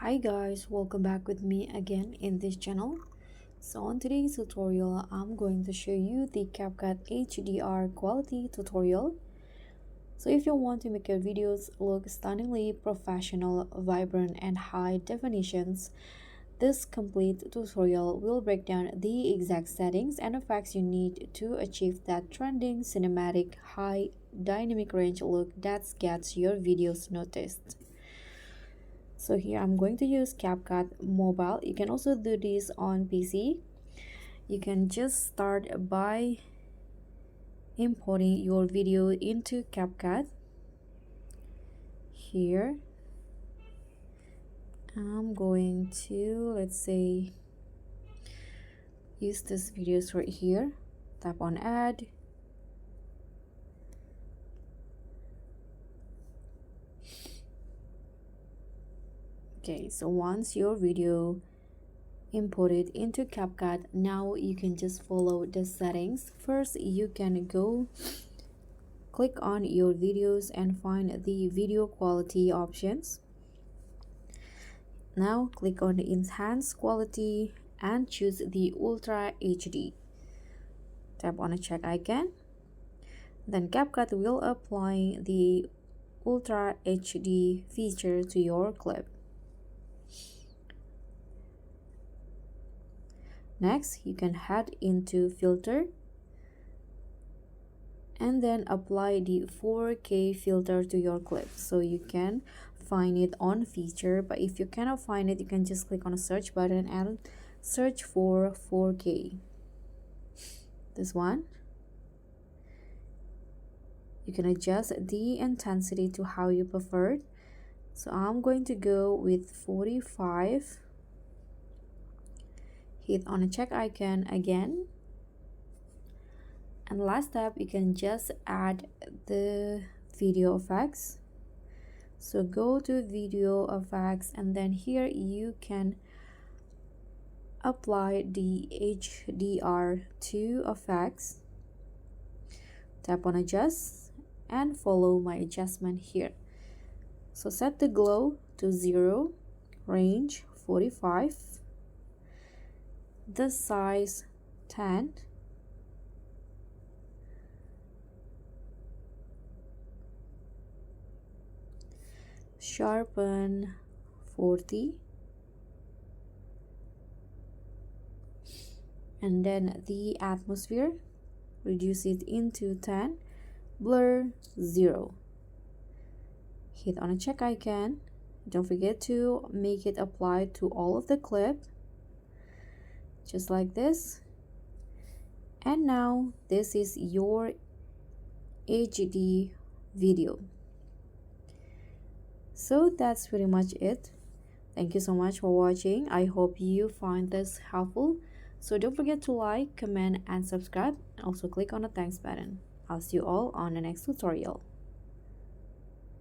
Hi guys, welcome back with me again in this channel. So on today's tutorial, I'm going to show you the CapCut HDR quality tutorial. So if you want to make your videos look stunningly professional, vibrant, and high definitions, this complete tutorial will break down the exact settings and effects you need to achieve that trending, cinematic, high dynamic range look that gets your videos noticed. So here I'm going to use CapCut mobile. You can also do this on PC. You can just start by importing your video into CapCut. Here I'm going to, let's say, use this video right here. Tap on add. Okay, so once your video imported into CapCut, now you can just follow the settings. First, you can go click on your videos and find the video quality options. Now click on the enhance quality and choose the Ultra HD. Tap on a check icon. Then CapCut will apply the Ultra HD feature to your clip. Next, you can head into filter and then apply the 4K filter to your clip. So you can find it on feature, but if you cannot find it, you can just click on a search button and search for 4K. This one. You can adjust the intensity to how you prefer it. So I'm going to go with 45. Hit on a check icon again, and last step, you can just add the video effects. So go to video effects, and then here you can apply the HDR2 effects. Tap on adjust and follow my adjustment here. So set the glow to 0, range 45, the size 10, sharpen 40, and then the atmosphere, reduce it into 10, blur 0. Hit on a check icon. Don't forget to make it apply to all of the clip, just like this. And now this is your HD video. So that's pretty much it. Thank you so much for watching. I hope you find this helpful. So don't forget to like, comment, and subscribe, and also click on the thanks button. I'll see you all on the next tutorial.